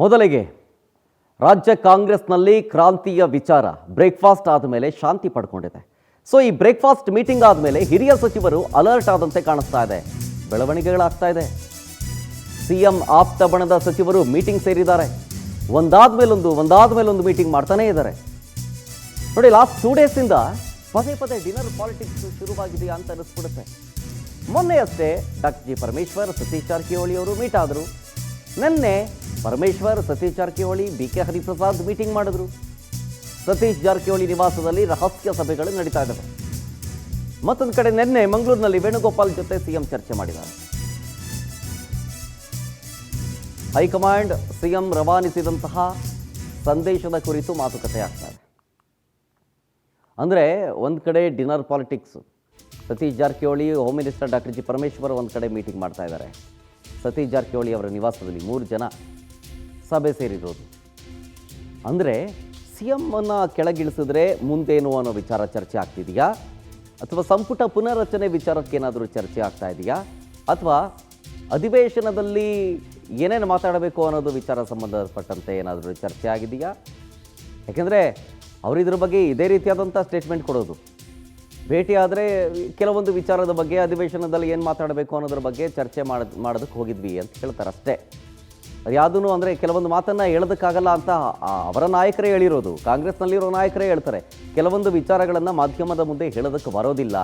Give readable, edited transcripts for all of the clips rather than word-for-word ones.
ಮೊದಲಿಗೆ ರಾಜ್ಯ ಕಾಂಗ್ರೆಸ್ನಲ್ಲಿ ಕ್ರಾಂತಿಯ ವಿಚಾರ ಬ್ರೇಕ್ಫಾಸ್ಟ್ ಆದಮೇಲೆ ಶಾಂತಿ ಪಡ್ಕೊಂಡಿದೆ. ಸೊ ಈ ಬ್ರೇಕ್ಫಾಸ್ಟ್ ಮೀಟಿಂಗ್ ಆದಮೇಲೆ ಹಿರಿಯ ಸಚಿವರು ಅಲರ್ಟ್ ಆದಂತೆ ಕಾಣಿಸ್ತಾ ಇದೆ. ಬೆಳವಣಿಗೆಗಳಾಗ್ತಾ ಇದೆ. ಸಿಎಂ ಆಪ್ತ ಬಣದ ಸಚಿವರು ಮೀಟಿಂಗ್ ಸೇರಿದ್ದಾರೆ. ಒಂದಾದ್ಮೇಲೊಂದು ಮೀಟಿಂಗ್ ಮಾಡ್ತಾನೇ ಇದ್ದಾರೆ. ನೋಡಿ, ಲಾಸ್ಟ್ 2 ಡೇಸಿಂದ ಪದೇ ಪದೇ ಡಿನ್ನರ್ ಪಾಲಿಟಿಕ್ಸ್ ಶುರುವಾಗಿದೆಯಾ ಅಂತ ಅನಿಸ್ಬಿಡುತ್ತೆ. ಮೊನ್ನೆಯಷ್ಟೇ ಡಾಕ್ಟರ್ ಜಿ ಪರಮೇಶ್ವರ್, ಸತೀಶ್ ಜಾರಕಿಹೊಳಿ ಅವರು ಮೀಟ್ ಆದರು. ನಿನ್ನೆ ಪರಮೇಶ್ವರ್, ಸತೀಶ್ ಜಾರಕಿಹೊಳಿ, BK ಹರಿಪ್ರಸಾದ್ ಮೀಟಿಂಗ್ ಮಾಡಿದ್ರು. ಸತೀಶ್ ಜಾರಕಿಹೊಳಿ ನಿವಾಸದಲ್ಲಿ ರಹಸ್ಯ ಸಭೆಗಳು ನಡೀತಾ ಇದ್ದಾವೆ. ಮತ್ತೊಂದು ಕಡೆ ನಿನ್ನೆ ಮಂಗಳೂರಿನಲ್ಲಿ ವೇಣುಗೋಪಾಲ್ ಜೊತೆ ಸಿಎಂ ಚರ್ಚೆ ಮಾಡಿದ್ದಾರೆ. ಹೈಕಮಾಂಡ್ ಸಿಎಂ ರವಾನಿಸಿದಂತಹ ಸಂದೇಶದ ಕುರಿತು ಮಾತುಕತೆ ಆಗ್ತಾ ಇದೆ. ಅಂದರೆ ಒಂದು ಕಡೆ dinner politics, Satish Jarkiholi, home minister doctor G Parameshwar ಒಂದು ಕಡೆ ಮೀಟಿಂಗ್ ಮಾಡ್ತಾ ಇದ್ದಾರೆ. ಸತೀಶ್ ಜಾರಕಿಹೊಳಿ ಅವರ ನಿವಾಸದಲ್ಲಿ 3 ಜನ ಸಭೆ ಸೇರಿರೋದು. ಅಂದರೆ ಸಿಎಂನ್ನು ಕೆಳಗಿಳಿಸಿದ್ರೆ ಮುಂದೇನು ಅನ್ನೋ ವಿಚಾರ ಚರ್ಚೆ ಆಗ್ತಿದೆಯಾ, ಅಥವಾ ಸಂಪುಟ ಪುನರ್ರಚನೆ ವಿಚಾರಕ್ಕೇನಾದರೂ ಚರ್ಚೆ ಆಗ್ತಾ ಇದೆಯಾ, ಅಥವಾ ಅಧಿವೇಶನದಲ್ಲಿ ಏನೇನು ಮಾತಾಡಬೇಕು ಅನ್ನೋದು ವಿಚಾರ ಸಂಬಂಧಪಟ್ಟಂತೆ ಏನಾದರೂ ಚರ್ಚೆ ಆಗಿದೆಯಾ? ಯಾಕೆಂದರೆ ಅವರು ಇದ್ರ ಬಗ್ಗೆ ಇದೇ ರೀತಿಯಾದಂಥ ಸ್ಟೇಟ್ಮೆಂಟ್ ಕೊಡೋದು. ಭೇಟಿಯಾದರೆ ಕೆಲವೊಂದು ವಿಚಾರದ ಬಗ್ಗೆ, ಅಧಿವೇಶನದಲ್ಲಿ ಏನು ಮಾತಾಡಬೇಕು ಅನ್ನೋದ್ರ ಬಗ್ಗೆ ಚರ್ಚೆ ಮಾಡೋದಕ್ಕೆ ಹೋಗಿದ್ವಿ ಅಂತ ಹೇಳ್ತಾರೆ ಅಷ್ಟೇ. ಅದು ಯಾವುದೂ ಅಂದರೆ ಕೆಲವೊಂದು ಮಾತನ್ನು ಹೇಳೋದಕ್ಕಾಗಲ್ಲ ಅಂತ ಅವರ ನಾಯಕರೇ ಹೇಳಿರೋದು. ಕಾಂಗ್ರೆಸ್ನಲ್ಲಿರೋ ನಾಯಕರೇ ಹೇಳ್ತಾರೆ, ಕೆಲವೊಂದು ವಿಚಾರಗಳನ್ನು ಮಾಧ್ಯಮದ ಮುಂದೆ ಹೇಳೋದಕ್ಕೆ ಬರೋದಿಲ್ಲ,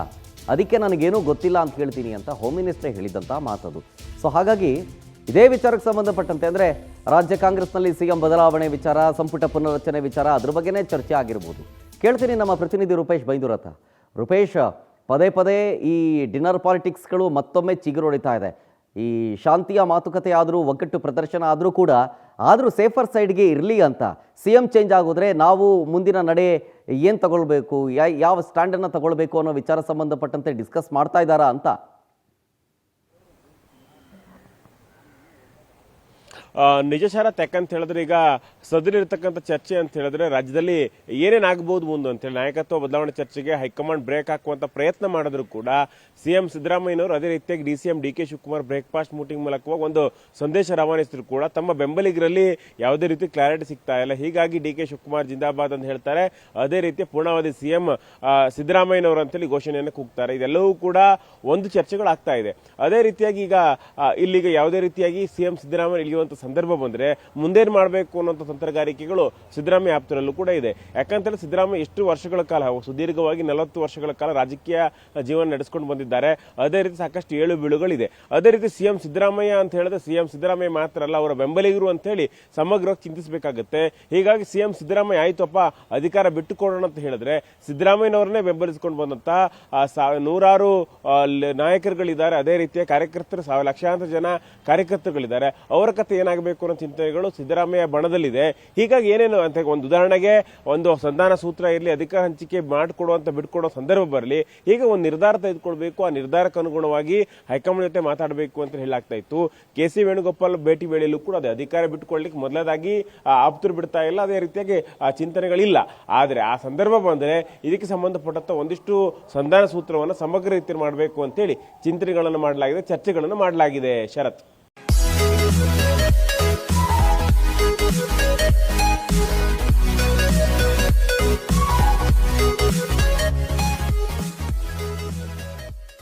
ಅದಕ್ಕೆ ನನಗೇನೂ ಗೊತ್ತಿಲ್ಲ ಅಂತ ಹೇಳ್ತೀನಿ ಅಂತ ಹೋಮ್ ಮಿನಿಸ್ಟ್ರೇ ಹೇಳಿದಂಥ ಮಾತದು. ಸೊ ಹಾಗಾಗಿ ಇದೇ ವಿಚಾರಕ್ಕೆ ಸಂಬಂಧಪಟ್ಟಂತೆ ಅಂದರೆ ರಾಜ್ಯ ಕಾಂಗ್ರೆಸ್ನಲ್ಲಿ ಸಿಎಂ ಬದಲಾವಣೆ ವಿಚಾರ, ಸಂಪುಟ ಪುನರ್ರಚನೆ ವಿಚಾರ, ಅದ್ರ ಬಗ್ಗೆನೇ ಚರ್ಚೆ ಆಗಿರ್ಬೋದು. ಕೇಳ್ತೀನಿ ನಮ್ಮ ಪ್ರತಿನಿಧಿ ರೂಪೇಶ್ ಬೈಂದೂರತ್ತ. ರೂಪೇಶ್, ಪದೇ ಪದೇ ಈ ಡಿನ್ನರ್ ಪಾಲಿಟಿಕ್ಸ್ಗಳು ಮತ್ತೊಮ್ಮೆ ಚಿಗುರೊಡಿತಾ ಇದೆ. ಈ ಶಾಂತಿಯ ಮಾತುಕತೆ ಆದರೂ, ಒಗ್ಗಟ್ಟು ಪ್ರದರ್ಶನ ಆದರೂ ಕೂಡ, ಆದರೂ ಸೇಫರ್ ಸೈಡ್ಗೆ ಇರಲಿ ಅಂತ ಸಿಎಂ ಚೇಂಜ್ ಆಗೋದ್ರೆ ನಾವು ಮುಂದಿನ ನಡೆ ಏನು ತಗೊಳ್ಬೇಕು, ಯಾವ ಸ್ಟ್ಯಾಂಡನ್ನು ತಗೊಳ್ಬೇಕು ಅನ್ನೋ ವಿಚಾರ ಸಂಬಂಧಪಟ್ಟಂತೆ ಡಿಸ್ಕಸ್ ಮಾಡ್ತಾ ಇದ್ದಾರಾ ಅಂತ? ನಿಜ ಶರತ್, ಯಾಕಂತ ಹೇಳಿದ್ರೆ ಈಗ ಸದರಿರ್ತಕ್ಕಂಥ ಚರ್ಚೆ ಅಂತ ಹೇಳಿದ್ರೆ ರಾಜ್ಯದಲ್ಲಿ ಏನೇನಾಗಬಹುದು ಮುಂದೆ ಅಂತೇಳಿ ನಾಯಕತ್ವ ಬದಲಾವಣೆ ಚರ್ಚೆಗೆ ಹೈಕಮಾಂಡ್ ಬ್ರೇಕ್ ಹಾಕುವಂತ ಪ್ರಯತ್ನ ಮಾಡಿದ್ರು ಕೂಡ ಸಿಎಂ ಸಿದ್ದರಾಮಯ್ಯನವರು ಅದೇ ರೀತಿಯಾಗಿ DCM DK Shivakumar breakfast meeting ಮೂಲಕವಾಗಿ ಒಂದು ಸಂದೇಶ ರವಾನಿಸಿದ್ರು ಕೂಡ ತಮ್ಮ ಬೆಂಬಲಿಗರಲ್ಲಿ ಯಾವುದೇ ರೀತಿ ಕ್ಲಾರಿಟಿ ಸಿಗ್ತಾ ಇಲ್ಲ. ಹೀಗಾಗಿ DK ಶಿವಕುಮಾರ್ ಜಿಂದಾಬಾದ್ ಅಂತ ಹೇಳ್ತಾರೆ, ಅದೇ ರೀತಿ ಪೂರ್ಣಾವಧಿ ಸಿಎಂ ಸಿದ್ದರಾಮಯ್ಯನವರು ಅಂತೇಳಿ ಘೋಷಣೆಯನ್ನು ಕೂಗ್ತಾರೆ. ಇದೆಲ್ಲವೂ ಕೂಡ ಒಂದು ಚರ್ಚೆಗಳಾಗ್ತಾ ಇದೆ. ಅದೇ ರೀತಿಯಾಗಿ ಈಗ ಇಲ್ಲಿಗ ಯಾವುದೇ ರೀತಿಯಾಗಿ ಸಿಎಂ ಸಿದ್ದರಾಮಯ್ಯ ಇಳಿಯುವಂತ ಸಂದರ್ಭ ಬಂದ್ರೆ ಮುಂದೇನ್ ಮಾಡಬೇಕು ಅನ್ನೋ ತಂತ್ರಗಾರಿಕೆಗಳು ಸಿದ್ದರಾಮಯ್ಯ ಆಪ್ತರಲ್ಲೂ ಕೂಡ ಇದೆ. ಯಾಕಂತೇಳಿ ಸಿದ್ದರಾಮಯ್ಯ ಎಷ್ಟು ವರ್ಷಗಳ ಕಾಲ, ಸುದೀರ್ಘವಾಗಿ 40 ವರ್ಷಗಳ ಕಾಲ ರಾಜಕೀಯ ಜೀವನ ನಡೆಸಿಕೊಂಡು ಬಂದಿದ್ದಾರೆ. ಅದೇ ರೀತಿ ಸಾಕಷ್ಟು ಏಳು ಬೀಳುಗಳಿದೆ. ಅದೇ ರೀತಿ ಸಿಎಂ ಸಿದ್ದರಾಮಯ್ಯ ಅಂತ ಹೇಳಿದ್ರೆ ಸಿಎಂ ಸಿದ್ದರಾಮಯ್ಯ ಮಾತ್ರ ಅಲ್ಲ, ಅವರ ಬೆಂಬಲಿಗರು ಅಂತ ಹೇಳಿ ಸಮಗ್ರವಾಗಿ ಚಿಂತಿಸಬೇಕಾಗುತ್ತೆ. ಹೀಗಾಗಿ ಸಿಎಂ ಸಿದ್ದರಾಮಯ್ಯ ಆಯ್ತಪ್ಪ ಅಧಿಕಾರ ಬಿಟ್ಟುಕೊಡೋಣ ಅಂತ ಹೇಳಿದ್ರೆ ಸಿದ್ದರಾಮಯ್ಯನವರನ್ನೇ ಬೆಂಬಲಿಸಿಕೊಂಡು ಬಂದಂತ ನೂರಾರು ನಾಯಕರುಗಳಿದ್ದಾರೆ. ಅದೇ ರೀತಿಯ ಕಾರ್ಯಕರ್ತರು, ಲಕ್ಷಾಂತರ ಜನ ಕಾರ್ಯಕರ್ತರುಗಳಿದ್ದಾರೆ. ಅವರ ಕಥೆ ಏನಾಗಬೇಕು ಅನ್ನೋ ಚಿಂತನೆಗಳು ಸಿದ್ದರಾಮಯ್ಯ ಬಣದಲ್ಲಿದೆ. ಹೀಗಾಗಿ ಏನೇನು ಅಂತ ಒಂದು ಉದಾಹರಣೆಗೆ ಒಂದು ಸಂಧಾನ ಸೂತ್ರ ಇರಲಿ, ಅಧಿಕಾರ ಹಂಚಿಕೆ ಮಾಡಿಕೊಡುವಂತ ಬಿಟ್ಕೊಡೋ ಸಂದರ್ಭ ಬರಲಿ, ಈಗ ಒಂದು ನಿರ್ಧಾರ ತೆಗೆದುಕೊಳ್ಬೇಕು. ಆ ನಿರ್ಧಾರಕ್ಕೆ ಅನುಗುಣವಾಗಿ ಹೈಕಮಾಂಡ್ ಜೊತೆ ಮಾತಾಡಬೇಕು ಅಂತ ಹೇಳಲಾಗ್ತಾ ಇತ್ತು. KC ವೇಣುಗೋಪಾಲ್ ಭೇಟಿ ವೇಳೆಯಲ್ಲೂ ಕೂಡ ಅದೇ ಅಧಿಕಾರ ಬಿಟ್ಟುಕೊಳ್ಳಿಕ್ಕೆ ಮೊದಲದಾಗಿ ಆಪ್ತರು ಬಿಡ್ತಾ ಇಲ್ಲ, ಅದೇ ರೀತಿಯಾಗಿ ಆ ಚಿಂತನೆಗಳಿಲ್ಲ. ಆದರೆ ಆ ಸಂದರ್ಭ ಬಂದರೆ ಇದಕ್ಕೆ ಸಂಬಂಧಪಟ್ಟಂತ ಒಂದಿಷ್ಟು ಸಂಧಾನ ಸೂತ್ರವನ್ನು ಸಮಗ್ರ ರೀತಿಯಲ್ಲಿ ಮಾಡಬೇಕು ಅಂತೇಳಿ ಚಿಂತನೆಗಳನ್ನು ಮಾಡಲಾಗಿದೆ, ಚರ್ಚೆಗಳನ್ನು ಮಾಡಲಾಗಿದೆ. ಶರತ್.